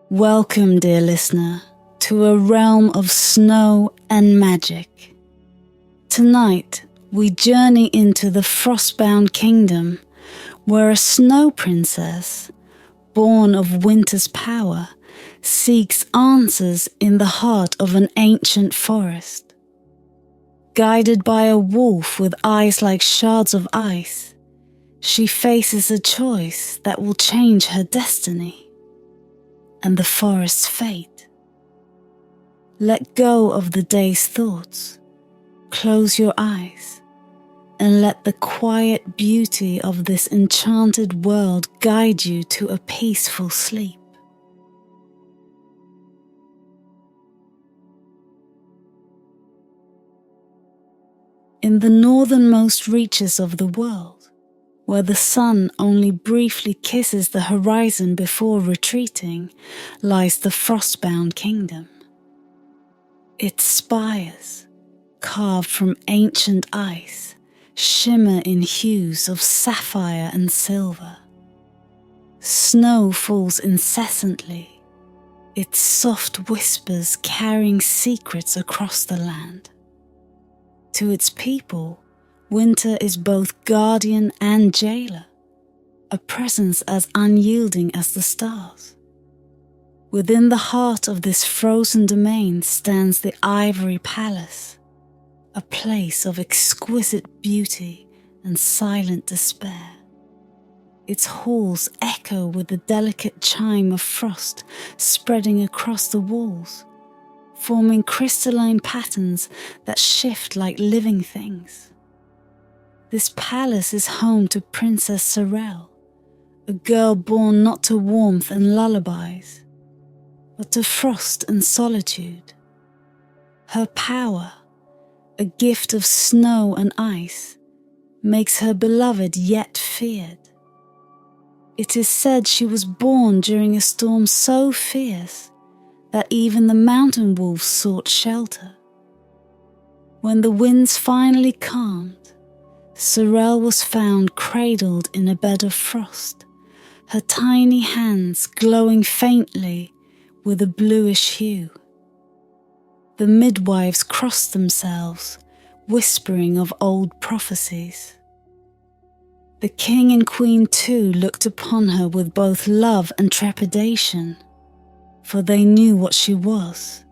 Welcome, dear listener, to a realm of snow and magic. Tonight, we journey into the frostbound kingdom, where a snow princess, born of winter's power, seeks answers in the heart of an ancient forest. Guided by a wolf with eyes like shards of ice, she faces a choice that will change her destiny and the forest's fate. Let go of the day's thoughts, close your eyes, and let the quiet beauty of this enchanted world guide you to a peaceful sleep. In the northernmost reaches of the world, where the sun only briefly kisses the horizon before retreating, lies the frostbound kingdom. Its spires, carved from ancient ice, shimmer in hues of sapphire and silver. Snow falls incessantly, its soft whispers carrying secrets across the land. To its people, winter is both guardian and jailer, a presence as unyielding as the stars. Within the heart of this frozen domain stands the Ivory Palace, a place of exquisite beauty and silent despair. Its halls echo with the delicate chime of frost spreading across the walls, forming crystalline patterns that shift like living things. This palace is home to Princess Sorel, a girl born not to warmth and lullabies, but to frost and solitude. Her power, a gift of snow and ice, makes her beloved yet feared. It is said she was born during a storm so fierce that even the mountain wolves sought shelter. When the winds finally calmed, Sorel was found cradled in a bed of frost, her tiny hands glowing faintly with a bluish hue. The midwives crossed themselves, whispering of old prophecies. The king and queen too looked upon her with both love and trepidation, for they knew what she was,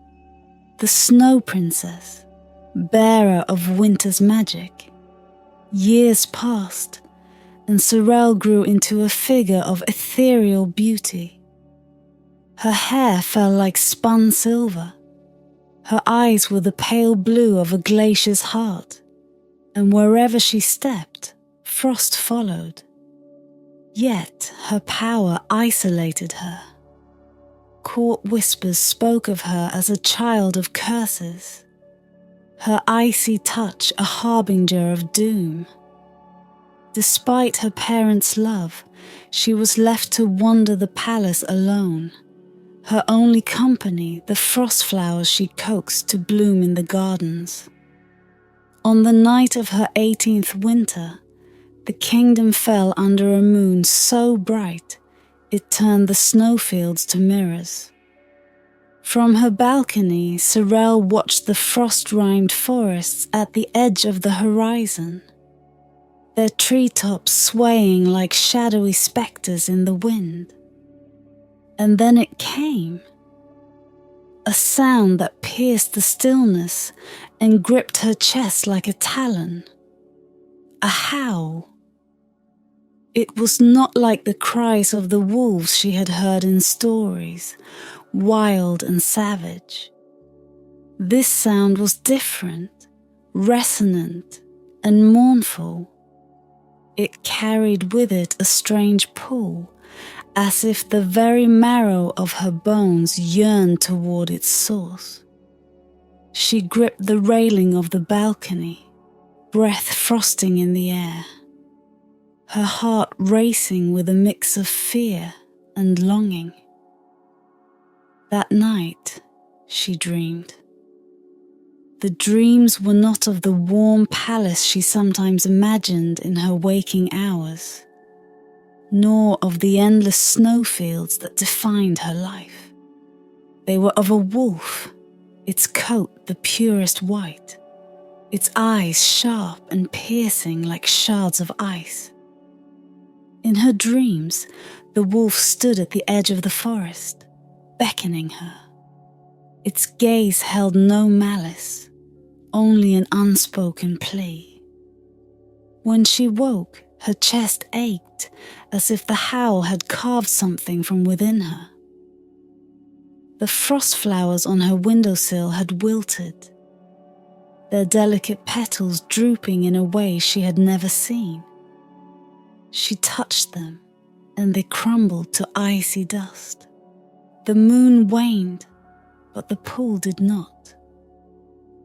the snow princess, bearer of winter's magic. Years passed, and Sorel grew into a figure of ethereal beauty. Her hair fell like spun silver. Her eyes were the pale blue of a glacier's heart, and wherever she stepped, frost followed. Yet her power isolated her. Court whispers spoke of her as a child of curses, her icy touch a harbinger of doom. Despite her parents' love, she was left to wander the palace alone, her only company the frost flowers she coaxed to bloom in the gardens. On the night of her 18th winter, the kingdom fell under a moon so bright it turned the snowfields to mirrors. From her balcony, Sorel watched the frost-rimed forests at the edge of the horizon, their treetops swaying like shadowy spectres in the wind. And then it came, a sound that pierced the stillness and gripped her chest like a talon, a howl. It was not like the cries of the wolves she had heard in stories, wild and savage. This sound was different, resonant and mournful. It carried with it a strange pull, as if the very marrow of her bones yearned toward its source. She gripped the railing of the balcony, breath frosting in the air, her heart racing with a mix of fear and longing. That night, she dreamed. The dreams were not of the warm palace she sometimes imagined in her waking hours, nor of the endless snowfields that defined her life. They were of a wolf, its coat the purest white, its eyes sharp and piercing like shards of ice. In her dreams, the wolf stood at the edge of the forest, beckoning her. Its gaze held no malice, only an unspoken plea. When she woke, her chest ached as if the howl had carved something from within her. The frost flowers on her windowsill had wilted, their delicate petals drooping in a way she had never seen. She touched them, and they crumbled to icy dust. The moon waned, but the pool did not.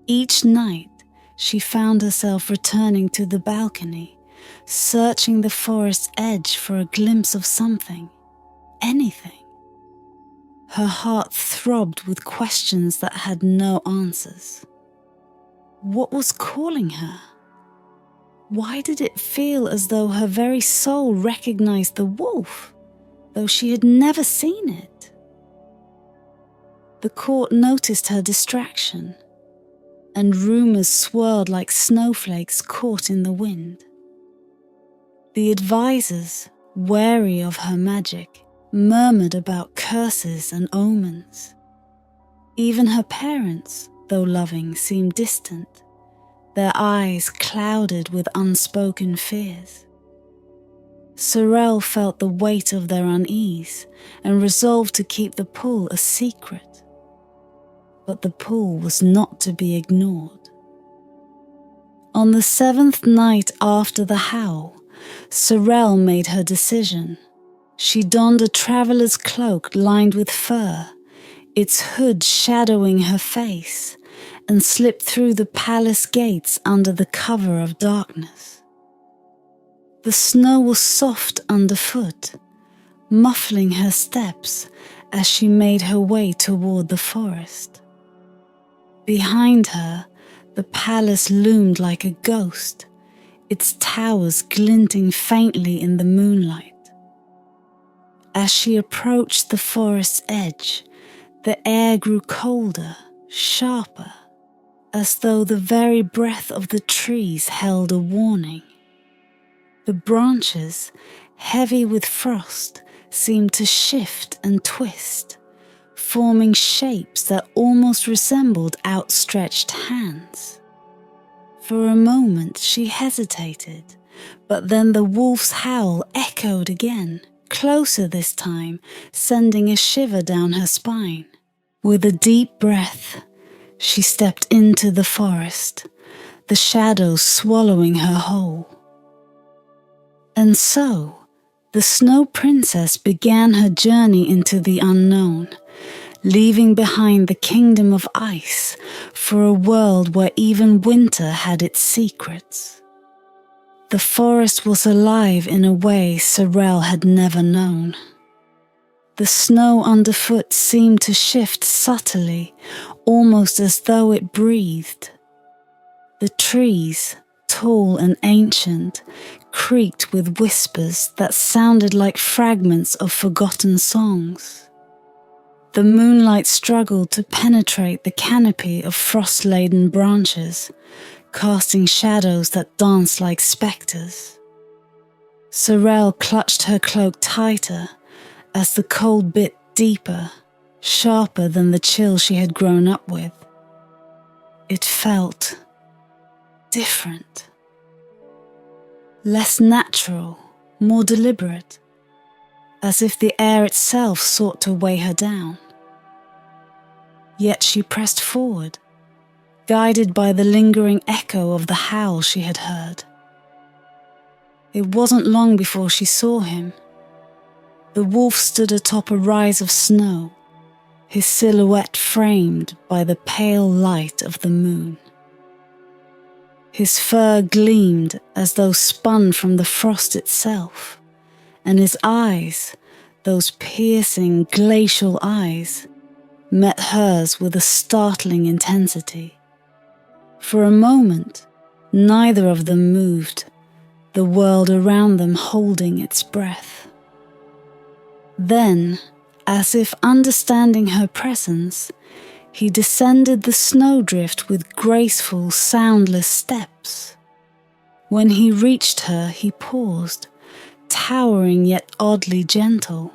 Each night, she found herself returning to the balcony, searching the forest's edge for a glimpse of something, anything. Her heart throbbed with questions that had no answers. What was calling her? Why did it feel as though her very soul recognized the wolf, though she had never seen it? The court noticed her distraction, and rumors swirled like snowflakes caught in the wind. The advisors, wary of her magic, murmured about curses and omens. Even her parents, though loving, seemed distant, their eyes clouded with unspoken fears. Sorel felt the weight of their unease and resolved to keep the pool a secret. But the pool was not to be ignored. On the 7th night after the howl, Sorel made her decision. She donned a traveller's cloak lined with fur, its hood shadowing her face, and slipped through the palace gates under the cover of darkness. The snow was soft underfoot, muffling her steps as she made her way toward the forest. Behind her, the palace loomed like a ghost, its towers glinting faintly in the moonlight. As she approached the forest's edge, the air grew colder, sharper, as though the very breath of the trees held a warning. The branches, heavy with frost, seemed to shift and twist, forming shapes that almost resembled outstretched hands. For a moment she hesitated, but then the wolf's howl echoed again, closer this time, sending a shiver down her spine. With a deep breath, she stepped into the forest, the shadows swallowing her whole. And so, the Snow Princess began her journey into the unknown, leaving behind the kingdom of ice for a world where even winter had its secrets. The forest was alive in a way Sorel had never known. The snow underfoot seemed to shift subtly, almost as though it breathed. The trees, tall and ancient, creaked with whispers that sounded like fragments of forgotten songs. The moonlight struggled to penetrate the canopy of frost-laden branches, casting shadows that danced like spectres. Sorel clutched her cloak tighter as the cold bit deeper, sharper than the chill she had grown up with. It felt different, less natural, more deliberate, as if the air itself sought to weigh her down. Yet she pressed forward, guided by the lingering echo of the howl she had heard. It wasn't long before she saw him. The wolf stood atop a rise of snow, his silhouette framed by the pale light of the moon. His fur gleamed as though spun from the frost itself, and his eyes, those piercing glacial eyes, met hers with a startling intensity. For a moment, neither of them moved, the world around them holding its breath. Then, As if understanding her presence, he descended the snowdrift with graceful, soundless steps. When he reached her, he paused, towering yet oddly gentle.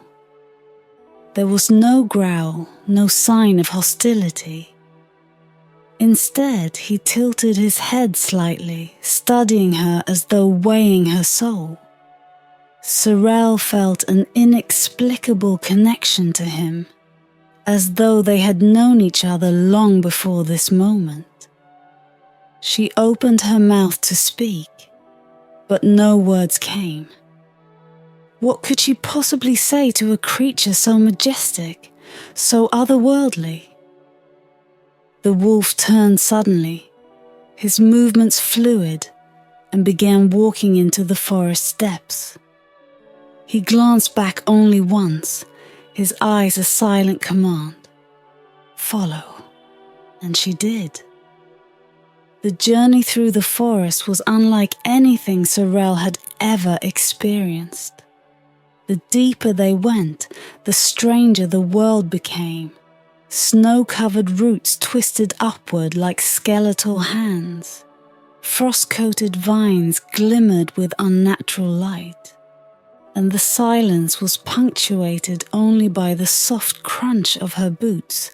There was no growl, no sign of hostility. Instead, he tilted his head slightly, studying her as though weighing her soul. Sorel felt an inexplicable connection to him, as though they had known each other long before this moment. She opened her mouth to speak, but no words came. What could she possibly say to a creature so majestic, so otherworldly? The wolf turned suddenly, his movements fluid, and began walking into the forest's depths. He glanced back only once, his eyes a silent command. Follow. And she did. The journey through the forest was unlike anything Sorel had ever experienced. The deeper they went, the stranger the world became. Snow-covered roots twisted upward like skeletal hands. Frost-coated vines glimmered with unnatural light. And the silence was punctuated only by the soft crunch of her boots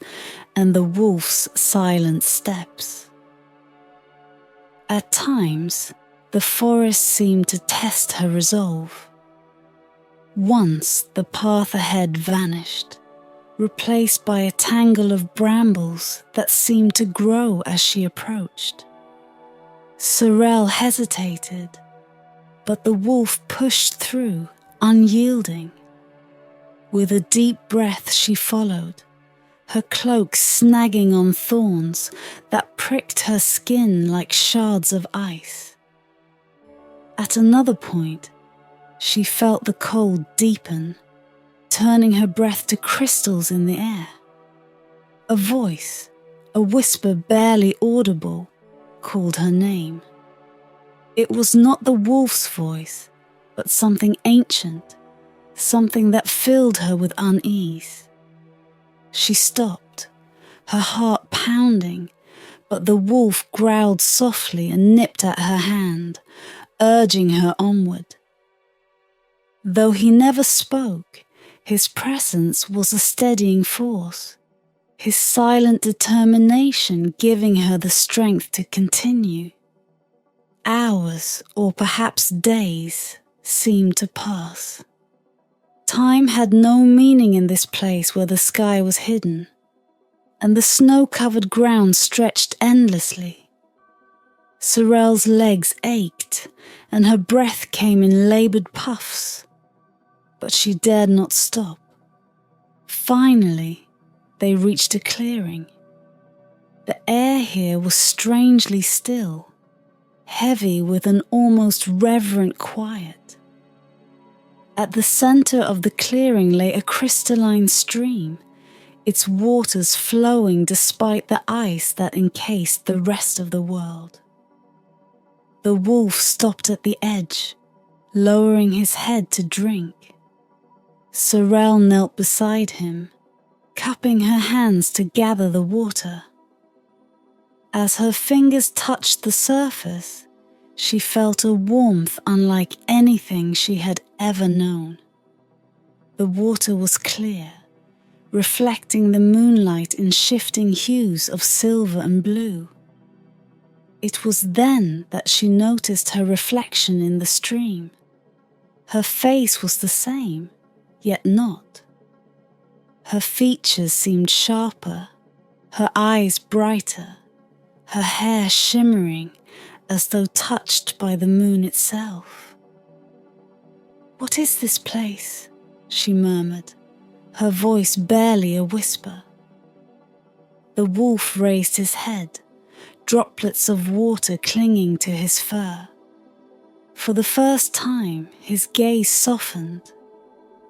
and the wolf's silent steps. At times, the forest seemed to test her resolve. Once the path ahead vanished, replaced by a tangle of brambles that seemed to grow as she approached. Sorel hesitated, but the wolf pushed through, unyielding. With a deep breath she followed, her cloak snagging on thorns that pricked her skin like shards of ice. At another point, she felt the cold deepen, turning her breath to crystals in the air. A voice, a whisper barely audible, called her name. It was not the wolf's voice, but something ancient, something that filled her with unease. She stopped, her heart pounding, but the wolf growled softly and nipped at her hand, urging her onward. Though he never spoke, his presence was a steadying force, his silent determination giving her the strength to continue. Hours, or perhaps days, seemed to pass. Time had no meaning in this place where the sky was hidden, and the snow-covered ground stretched endlessly. Sorel's legs ached, and her breath came in laboured puffs, but she dared not stop. Finally, they reached a clearing. The air here was strangely still, heavy with an almost reverent quiet. At the centre of the clearing lay a crystalline stream, its waters flowing despite the ice that encased the rest of the world. The wolf stopped at the edge, lowering his head to drink. Sorel knelt beside him, cupping her hands to gather the water. As her fingers touched the surface, she felt a warmth unlike anything she had ever known. The water was clear, reflecting the moonlight in shifting hues of silver and blue. It was then that she noticed her reflection in the stream. Her face was the same, yet not. Her features seemed sharper, her eyes brighter, her hair shimmering as though touched by the moon itself. "What is this place?" she murmured, her voice barely a whisper. The wolf raised his head, droplets of water clinging to his fur. For the first time, his gaze softened,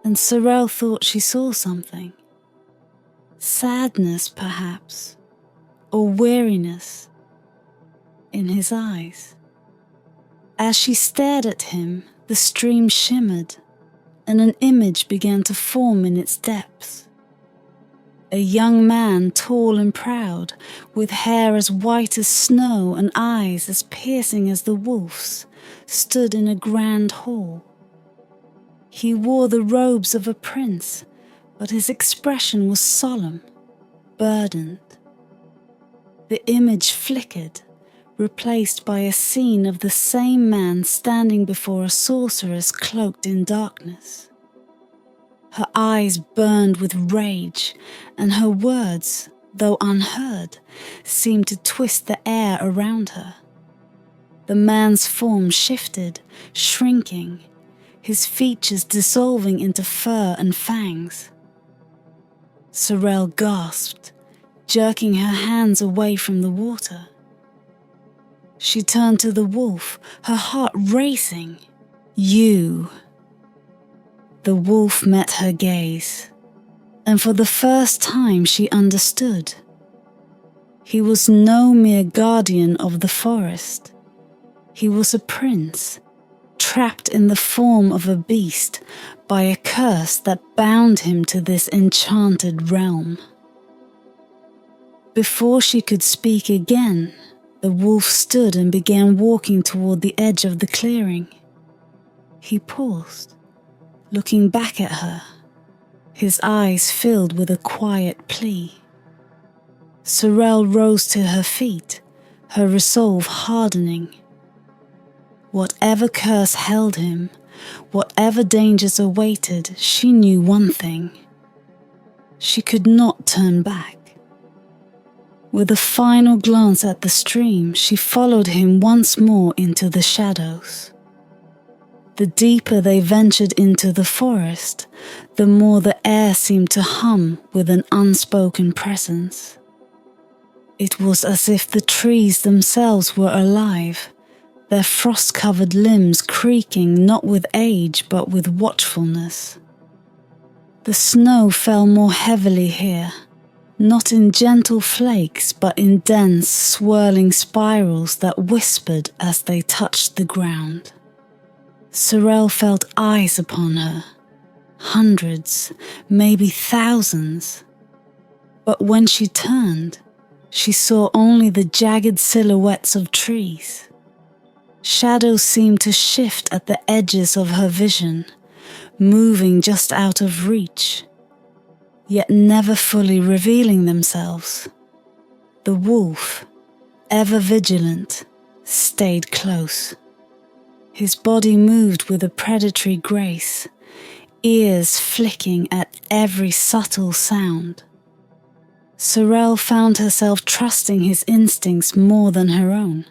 and Sorel thought she saw something. Sadness, perhaps, or weariness in his eyes. As she stared at him, the stream shimmered, and an image began to form in its depths. A young man, tall and proud, with hair as white as snow and eyes as piercing as the wolf's, stood in a grand hall. He wore the robes of a prince, but his expression was solemn, burdened. The image flickered, replaced by a scene of the same man standing before a sorceress cloaked in darkness. Her eyes burned with rage, and her words, though unheard, seemed to twist the air around her. The man's form shifted, shrinking, his features dissolving into fur and fangs. Sorrel gasped, jerking her hands away from the water. She turned to the wolf, her heart racing. "You." The wolf met her gaze, and for the first time she understood. He was no mere guardian of the forest. He was a prince, trapped in the form of a beast by a curse that bound him to this enchanted realm. Before she could speak again, the wolf stood and began walking toward the edge of the clearing. He paused, looking back at her, his eyes filled with a quiet plea. Sorrel rose to her feet, her resolve hardening. Whatever curse held him, whatever dangers awaited, she knew one thing. She could not turn back. With a final glance at the stream, she followed him once more into the shadows. The deeper they ventured into the forest, the more the air seemed to hum with an unspoken presence. It was as if the trees themselves were alive, their frost-covered limbs creaking not with age but with watchfulness. The snow fell more heavily here, not in gentle flakes but in dense, swirling spirals that whispered as they touched the ground. Sorrel felt eyes upon her, hundreds, maybe thousands. But when she turned, she saw only the jagged silhouettes of trees. Shadows seemed to shift at the edges of her vision, moving just out of reach, yet never fully revealing themselves. The wolf, ever vigilant, stayed close. His body moved with a predatory grace, ears flicking at every subtle sound. Sorrel found herself trusting his instincts more than her own,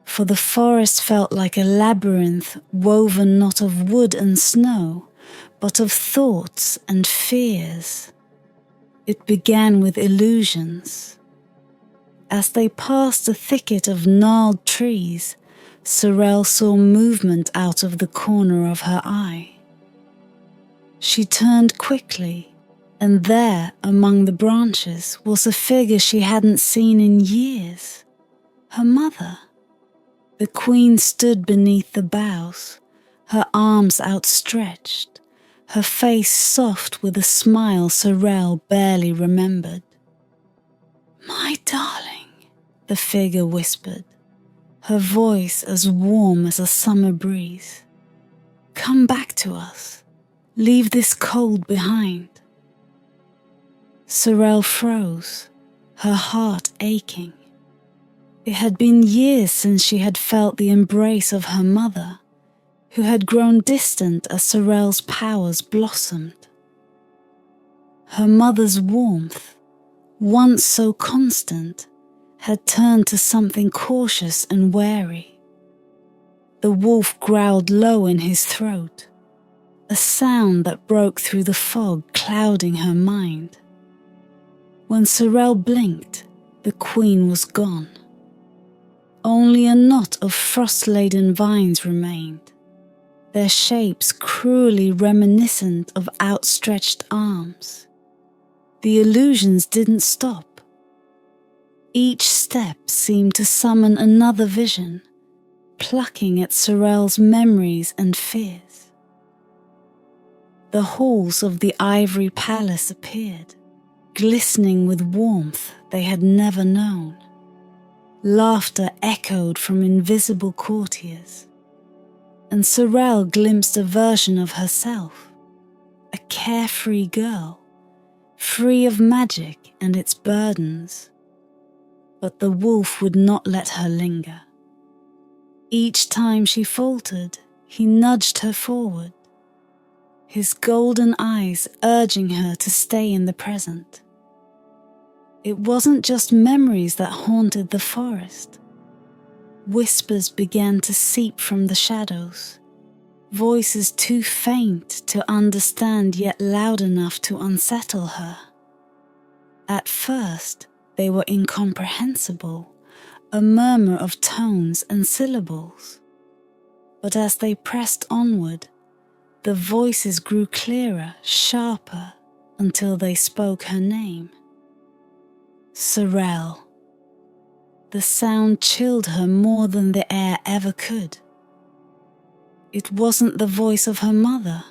for the forest felt like a labyrinth woven not of wood and snow, but of thoughts and fears. It began with illusions. As they passed a thicket of gnarled trees, Sorrel saw movement out of the corner of her eye. She turned quickly, and there, among the branches, was a figure she hadn't seen in years. Her mother. The queen stood beneath the boughs, her arms outstretched, her face soft with a smile Sorrel barely remembered. "My darling," the figure whispered, her voice as warm as a summer breeze. "Come back to us. Leave this cold behind." Sorrel froze, her heart aching. It had been years since she had felt the embrace of her mother, who had grown distant as Sorrel's powers blossomed. Her mother's warmth, once so constant, had turned to something cautious and wary. The wolf growled low in his throat, a sound that broke through the fog clouding her mind. When Sorrel blinked, the queen was gone. Only a knot of frost-laden vines remained, their shapes cruelly reminiscent of outstretched arms. The illusions didn't stop. Each step seemed to summon another vision, plucking at Sorrel's memories and fears. The halls of the ivory palace appeared, glistening with warmth they had never known. Laughter echoed from invisible courtiers, and Sorrel glimpsed a version of herself, a carefree girl, free of magic and its burdens. But the wolf would not let her linger. Each time she faltered, he nudged her forward, his golden eyes urging her to stay in the present. It wasn't just memories that haunted the forest. Whispers began to seep from the shadows, voices too faint to understand yet loud enough to unsettle her. At first, they were incomprehensible, a murmur of tones and syllables. But as they pressed onward, the voices grew clearer, sharper, until they spoke her name. Sorrel. The sound chilled her more than the air ever could. It wasn't the voice of her mother,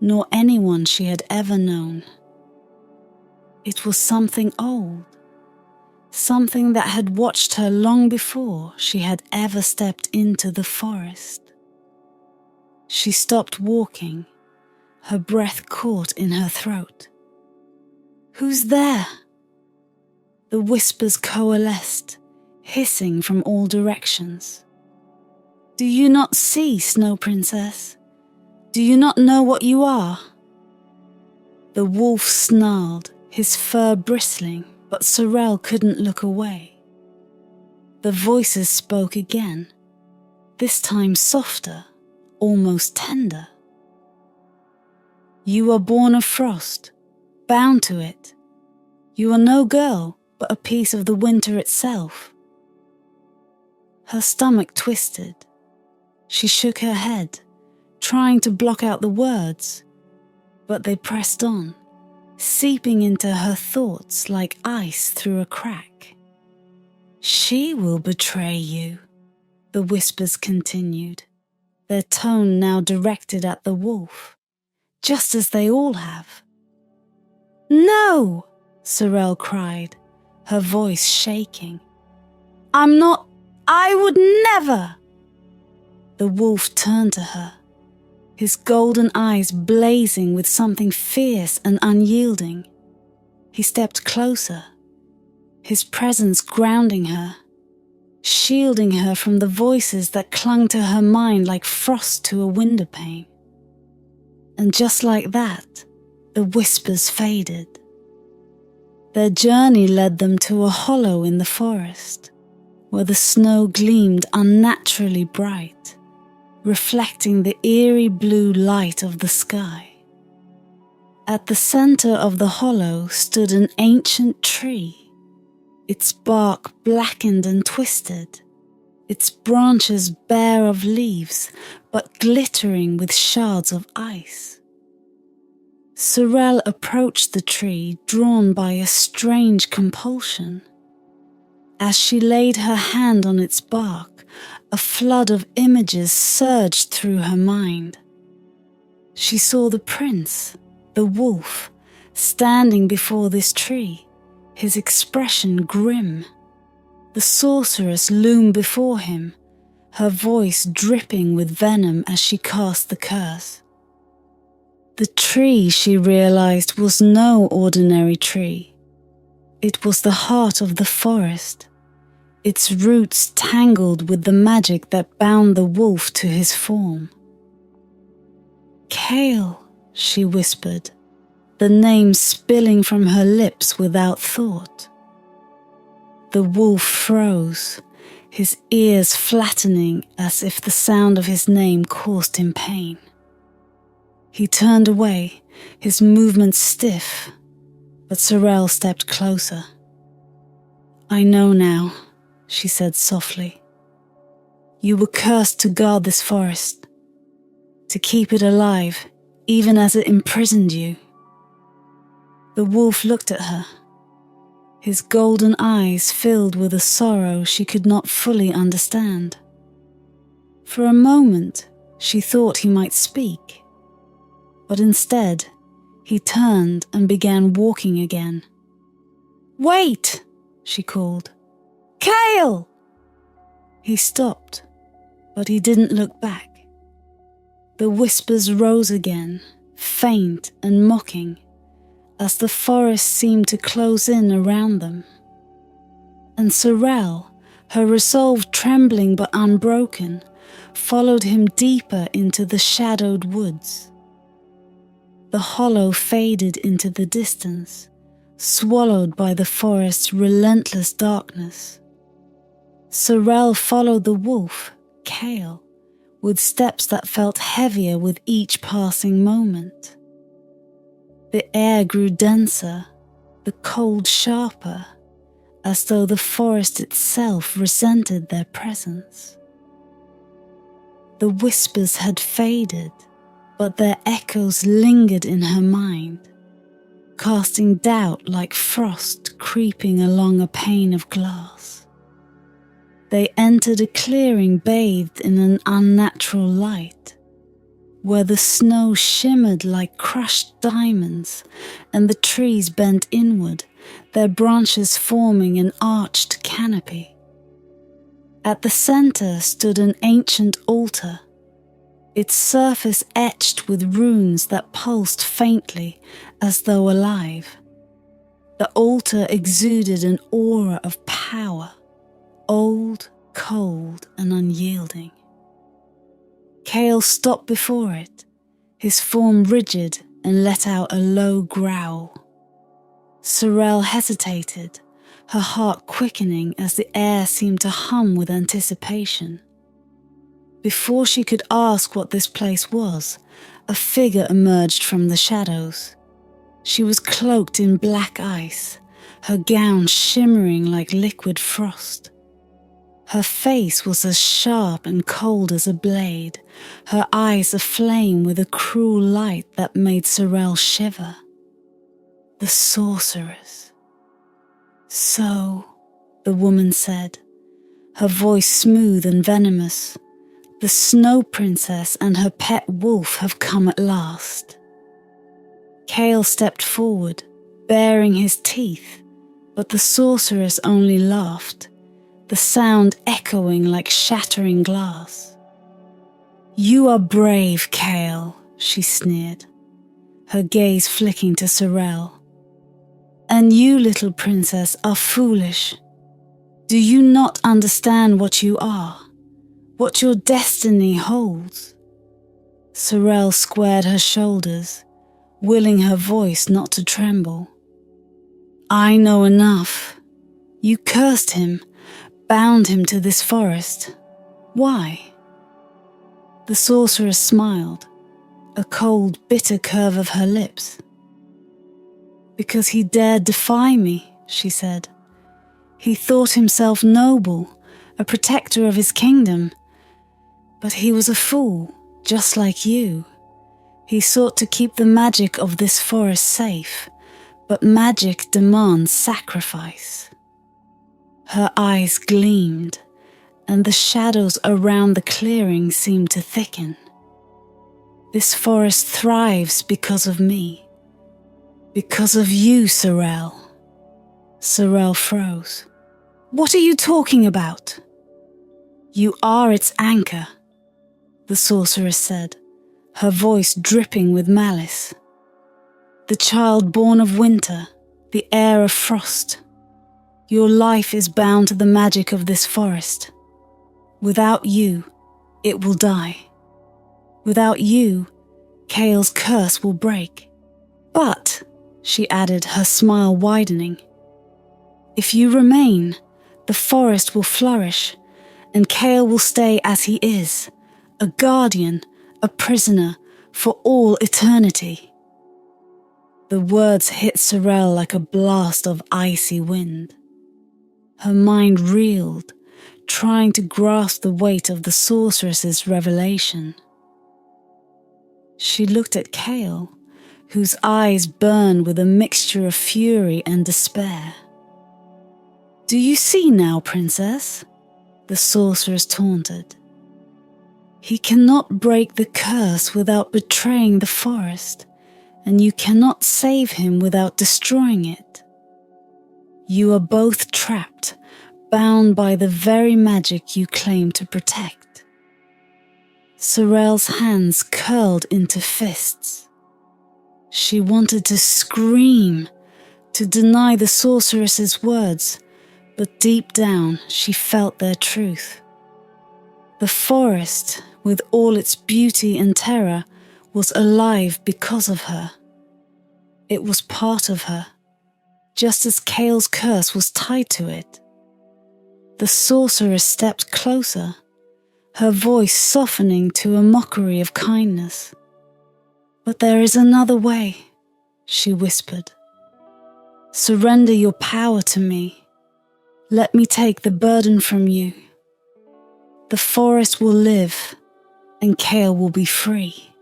nor anyone she had ever known. It was something old, something that had watched her long before she had ever stepped into the forest. She stopped walking, her breath caught in her throat. "Who's there?" The whispers coalesced, hissing from all directions. "Do you not see, Snow Princess? Do you not know what you are?" The wolf snarled, his fur bristling, but Sorrel couldn't look away. The voices spoke again, this time softer, almost tender. "You are born of frost, bound to it. You are no girl, but a piece of the winter itself." Her stomach twisted. She shook her head, trying to block out the words, but they pressed on, seeping into her thoughts like ice through a crack. "She will betray you," the whispers continued, their tone now directed at the wolf, just as they all have. "No!" Sorrel cried, her voice shaking. I would never!" The wolf turned to her, his golden eyes blazing with something fierce and unyielding. He stepped closer, his presence grounding her, shielding her from the voices that clung to her mind like frost to a windowpane. And just like that, the whispers faded. Their journey led them to a hollow in the forest, where the snow gleamed unnaturally bright, reflecting the eerie blue light of the sky. At the center of the hollow stood an ancient tree, its bark blackened and twisted, its branches bare of leaves but glittering with shards of ice. Sorrel approached the tree, drawn by a strange compulsion. As she laid her hand on its bark, a flood of images surged through her mind. She saw the prince, the wolf, standing before this tree, his expression grim. The sorceress loomed before him, her voice dripping with venom as she cast the curse. The tree, she realized, was no ordinary tree. It was the heart of the forest, its roots tangled with the magic that bound the wolf to his form. "Kale," she whispered, the name spilling from her lips without thought. The wolf froze, his ears flattening as if the sound of his name caused him pain. He turned away, his movements stiff, but Sorrel stepped closer. "I know now," she said softly. "You were cursed to guard this forest, to keep it alive, even as it imprisoned you." The wolf looked at her, his golden eyes filled with a sorrow she could not fully understand. For a moment, she thought he might speak, but instead, He turned and began walking again. "Wait!" she called. "Kale!" He stopped, but he didn't look back. The whispers rose again, faint and mocking, as the forest seemed to close in around them. And Sorrel, her resolve trembling but unbroken, followed him deeper into the shadowed woods. The hollow faded into the distance, swallowed by the forest's relentless darkness. Sorrel followed the wolf, Kale, with steps that felt heavier with each passing moment. The air grew denser, the cold sharper, as though the forest itself resented their presence. The whispers had faded, but their echoes lingered in her mind, casting doubt like frost creeping along a pane of glass. They entered a clearing bathed in an unnatural light, where the snow shimmered like crushed diamonds and the trees bent inward, their branches forming an arched canopy. At the center stood an ancient altar, its surface etched with runes that pulsed faintly as though alive. The altar exuded an aura of power, old, cold, and unyielding. Kale stopped before it, his form rigid, and let out a low growl. Sorrel hesitated, her heart quickening as the air seemed to hum with anticipation. Before she could ask what this place was, a figure emerged from the shadows. She was cloaked in black ice, her gown shimmering like liquid frost. Her face was as sharp and cold as a blade, her eyes aflame with a cruel light that made Sorrel shiver. The sorceress. "So," the woman said, her voice smooth and venomous, "the Snow Princess and her pet wolf have come at last." Kale stepped forward, baring his teeth, but the sorceress only laughed, the sound echoing like shattering glass. "You are brave, Kale," she sneered, her gaze flicking to Sorrel. "And you, little princess, are foolish. Do you not understand what you are, what your destiny holds?" Sorrel squared her shoulders, willing her voice not to tremble. "I know enough. You cursed him, bound him to this forest. Why?" The sorceress smiled, a cold, bitter curve of her lips. "Because he dared defy me," she said. "He thought himself noble, a protector of his kingdom. But he was a fool, just like you. He sought to keep the magic of this forest safe, but magic demands sacrifice." Her eyes gleamed, and the shadows around the clearing seemed to thicken. "This forest thrives because of me. Because of you, Sorrel." Sorrel froze. "What are you talking about?" "You are its anchor," the sorceress said, her voice dripping with malice. "The child born of winter, the heir of frost. Your life is bound to the magic of this forest. Without you, it will die. Without you, Kale's curse will break. But," she added, her smile widening, "if you remain, the forest will flourish, and Kale will stay as he is, a guardian, a prisoner, for all eternity." The words hit Sorrel like a blast of icy wind. Her mind reeled, trying to grasp the weight of the sorceress's revelation. She looked at Kale, whose eyes burned with a mixture of fury and despair. "Do you see now, princess?" the sorceress taunted. "He cannot break the curse without betraying the forest, and you cannot save him without destroying it. You are both trapped, bound by the very magic you claim to protect. Sorel's hands curled into fists. She wanted to scream, to deny the sorceress's words, but deep down she felt their truth. The forest, with all its beauty and terror, was alive because of her. It was part of her, just as Kale's curse was tied to it. The sorceress stepped closer, her voice softening to a mockery of kindness. "But there is another way," she whispered. "Surrender your power to me. Let me take the burden from you. The forest will live, and Kale will be free."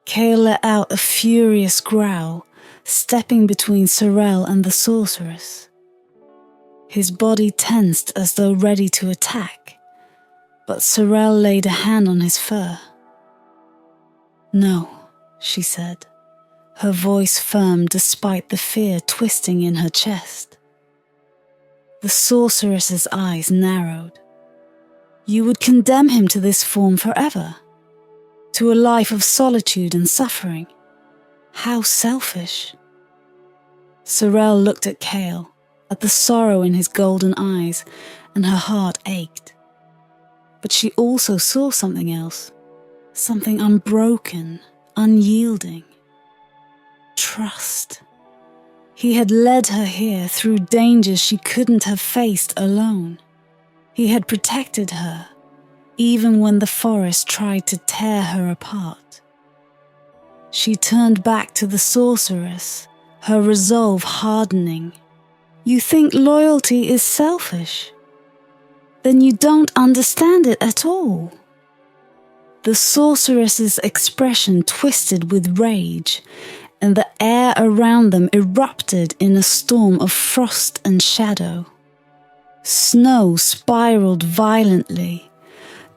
Kale let out a furious growl, stepping between Sorel and the sorceress. His body tensed as though ready to attack, but Sorel laid a hand on his fur. "No," she said, her voice firm despite the fear twisting in her chest. The sorceress's eyes narrowed. "You would condemn him to this form forever? To a life of solitude and suffering? How selfish." Sorel looked at Kale, at the sorrow in his golden eyes, and her heart ached. But she also saw something else, something unbroken, unyielding. Trust. He had led her here through dangers she couldn't have faced alone. He had protected her, even when the forest tried to tear her apart. She turned back to the sorceress, her resolve hardening. "You think loyalty is selfish? Then you don't understand it at all." The sorceress's expression twisted with rage, and the air around them erupted in a storm of frost and shadow. Snow spiraled violently,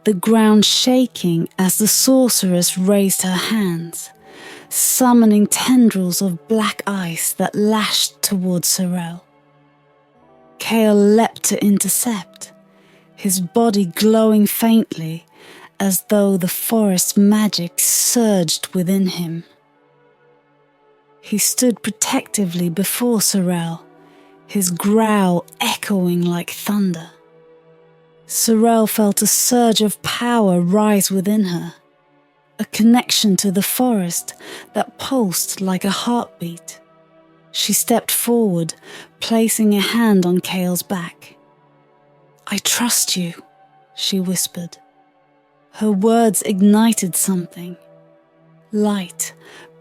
the ground shaking as the sorceress raised her hands, summoning tendrils of black ice that lashed towards Sorel. Kale leapt to intercept, his body glowing faintly as though the forest's magic surged within him. He stood protectively before Sorel, his growl echoing like thunder. Sorel felt a surge of power rise within her, a connection to the forest that pulsed like a heartbeat. She stepped forward, placing a hand on Kale's back. "I trust you," she whispered. Her words ignited something. Light,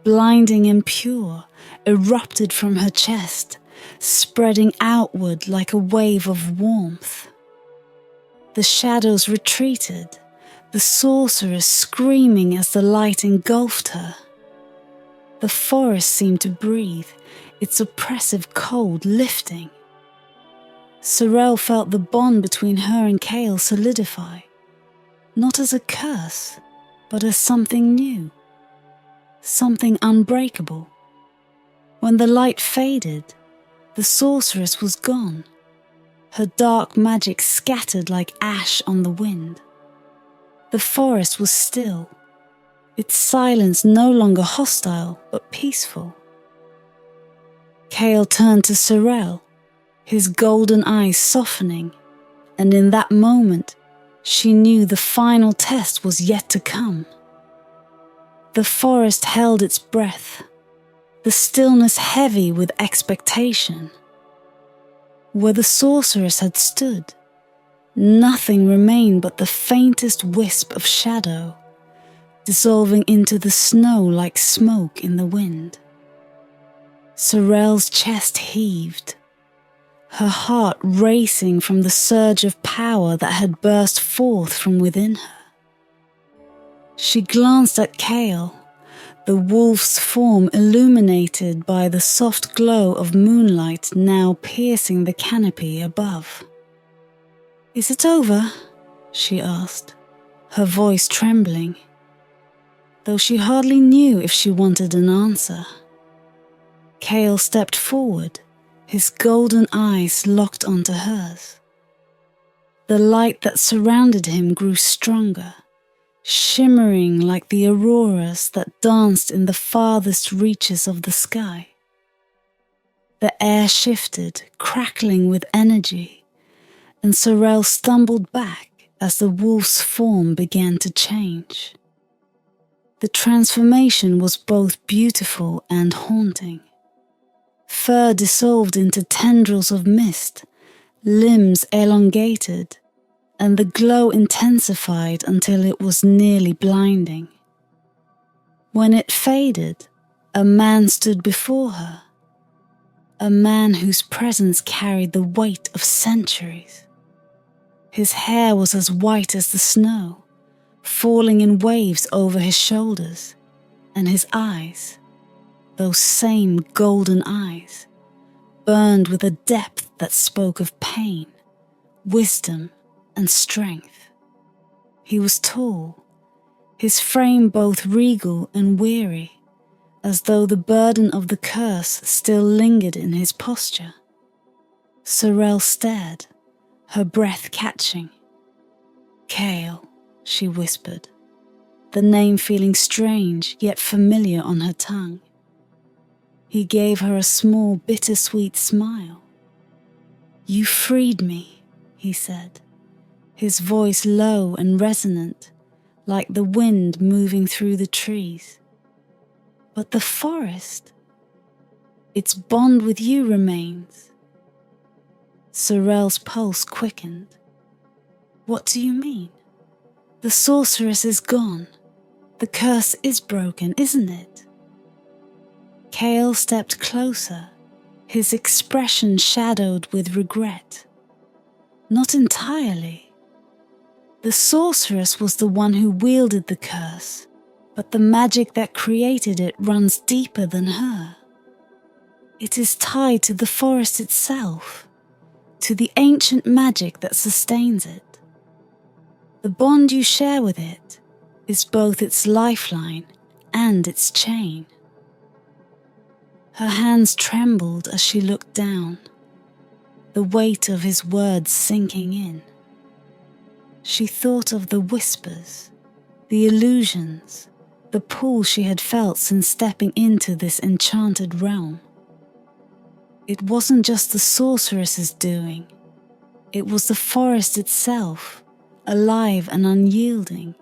blinding and pure, erupted from her chest, spreading outward like a wave of warmth. The shadows retreated, the sorceress screaming as the light engulfed her. The forest seemed to breathe, its oppressive cold lifting. Sorel felt the bond between her and Kale solidify, not as a curse, but as something new, something unbreakable. When the light faded, the sorceress was gone, her dark magic scattered like ash on the wind. The forest was still, its silence no longer hostile but peaceful. Kale turned to Sorel, his golden eyes softening, and in that moment she knew the final test was yet to come. The forest held its breath, the stillness heavy with expectation. Where the sorceress had stood, nothing remained but the faintest wisp of shadow, dissolving into the snow like smoke in the wind. Sorel's chest heaved, her heart racing from the surge of power that had burst forth from within her. She glanced at Kale, the wolf's form illuminated by the soft glow of moonlight now piercing the canopy above. "Is it over?" she asked, her voice trembling. though she hardly knew if she wanted an answer. Kale stepped forward, his golden eyes locked onto hers. The light that surrounded him grew stronger, shimmering like the auroras that danced in the farthest reaches of the sky. The air shifted, crackling with energy, and Sorel stumbled back as the wolf's form began to change. The transformation was both beautiful and haunting. Fur dissolved into tendrils of mist, limbs elongated, and the glow intensified until it was nearly blinding. When it faded, a man stood before her, a man whose presence carried the weight of centuries. His hair was as white as the snow, falling in waves over his shoulders, and his eyes, those same golden eyes, burned with a depth that spoke of pain, wisdom, and strength. He was tall, his frame both regal and weary, as though the burden of the curse still lingered in his posture. Sorel stared, her breath catching. "Kale," she whispered, the name feeling strange yet familiar on her tongue. He gave her a small, bittersweet smile. "You freed me," he said, his voice low and resonant, like the wind moving through the trees. "But the forest, its bond with you remains." Sorel's pulse quickened. "What do you mean? The sorceress is gone. The curse is broken, isn't it?" Kale stepped closer, his expression shadowed with regret. "Not entirely. The sorceress was the one who wielded the curse, but the magic that created it runs deeper than her. It is tied to the forest itself, to the ancient magic that sustains it. The bond you share with it is both its lifeline and its chain." Her hands trembled as she looked down, the weight of his words sinking in. She thought of the whispers, the illusions, the pull she had felt since stepping into this enchanted realm. It wasn't just the sorceress's doing, it was the forest itself, alive and unyielding,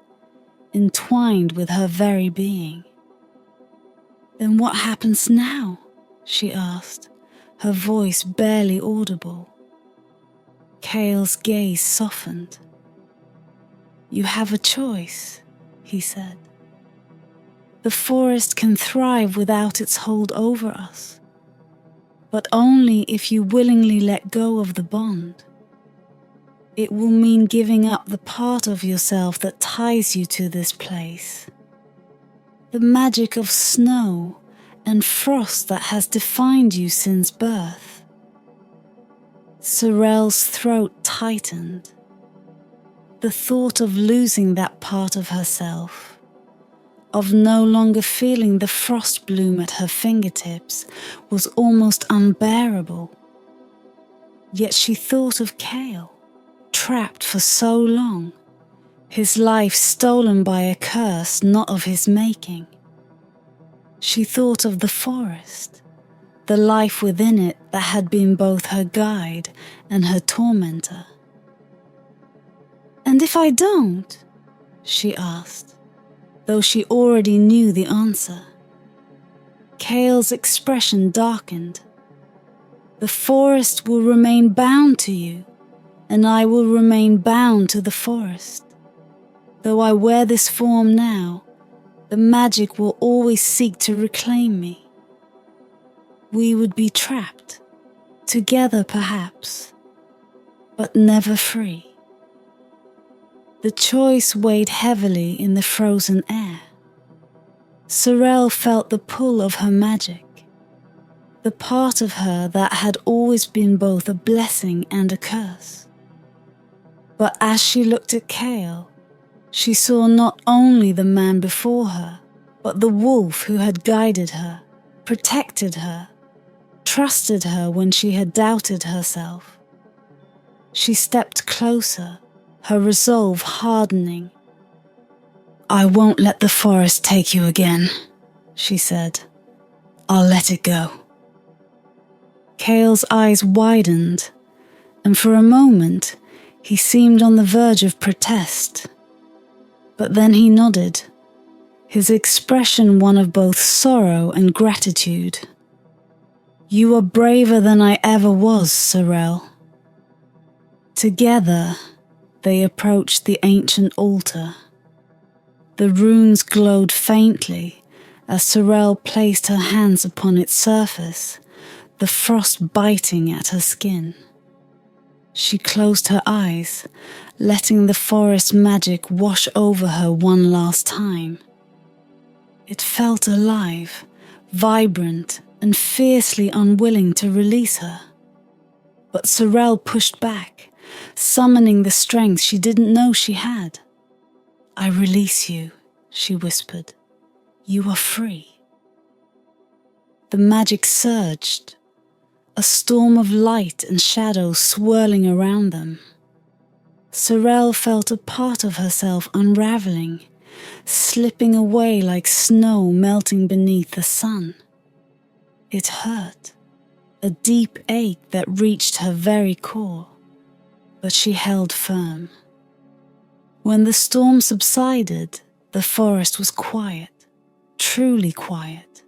entwined with her very being. "Then what happens now?" she asked, her voice barely audible. Kale's gaze softened. "You have a choice," he said. "The forest can thrive without its hold over us, but only if you willingly let go of the bond. It will mean giving up the part of yourself that ties you to this place, the magic of snow and frost that has defined you since birth." Sorel's throat tightened. The thought of losing that part of herself, of no longer feeling the frost bloom at her fingertips, was almost unbearable. Yet she thought of Kale, trapped for so long, his life stolen by a curse not of his making. She thought of the forest, the life within it that had been both her guide and her tormentor. "And if I don't?" she asked, though she already knew the answer. Kale's expression darkened. "The forest will remain bound to you, and I will remain bound to the forest. Though I wear this form now, the magic will always seek to reclaim me. We would be trapped, together perhaps, but never free." The choice weighed heavily in the frozen air. Sorel felt the pull of her magic, the part of her that had always been both a blessing and a curse. But as she looked at Kale, she saw not only the man before her, But the wolf who had guided her, protected her, trusted her when she had doubted herself. She stepped closer, her resolve hardening. "I won't let the forest take you again," she said. "I'll let it go." Cale's eyes widened, and for a moment he seemed on the verge of protest. But then he nodded, his expression one of both sorrow and gratitude. "You are braver than I ever was, Sorel." Together, they approached the ancient altar. The runes glowed faintly as Sorel placed her hands upon its surface, the frost biting at her skin. She closed her eyes, letting the forest magic wash over her one last time. It felt alive, vibrant, and fiercely unwilling to release her. But Sorel pushed back, summoning the strength she didn't know she had. "I release you," she whispered. "You are free." The magic surged, a storm of light and shadow swirling around them. Sorel felt a part of herself unraveling, slipping away like snow melting beneath the sun. It hurt, a deep ache that reached her very core, but she held firm. When the storm subsided, the forest was quiet, truly quiet.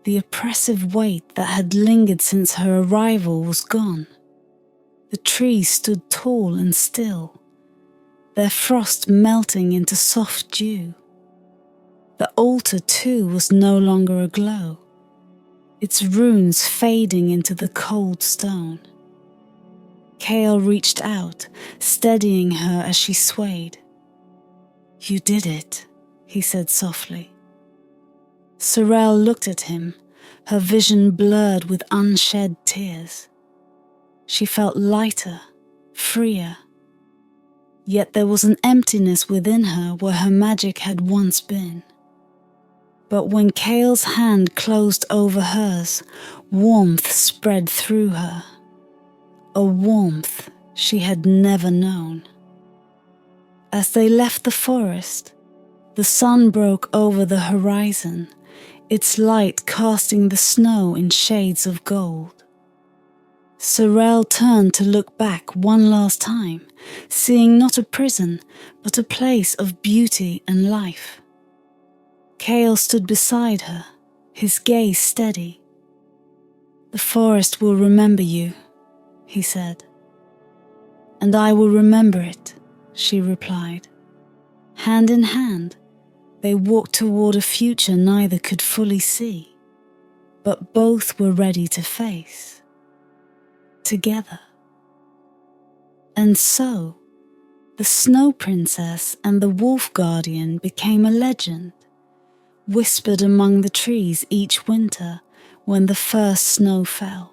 The oppressive weight that had lingered since her arrival was gone. The trees stood tall and still, their frost melting into soft dew. The altar, too, was no longer aglow, its runes fading into the cold stone. Cale reached out, steadying her as she swayed. "You did it," he said softly. Sorel looked at him, her vision blurred with unshed tears. She felt lighter, freer. Yet there was an emptiness within her where her magic had once been. But when Cale's hand closed over hers, warmth spread through her. A warmth she had never known. As they left the forest, the sun broke over the horizon, its light casting the snow in shades of gold. Sorel turned to look back one last time, seeing not a prison, but a place of beauty and life. Cale stood beside her, his gaze steady. "The forest will remember you," he said. "And I will remember it," she replied. Hand in hand, they walked toward a future neither could fully see, but both were ready to face. Together. And so, the Snow Princess and the Wolf Guardian became a legend, whispered among the trees each winter when the first snow fell.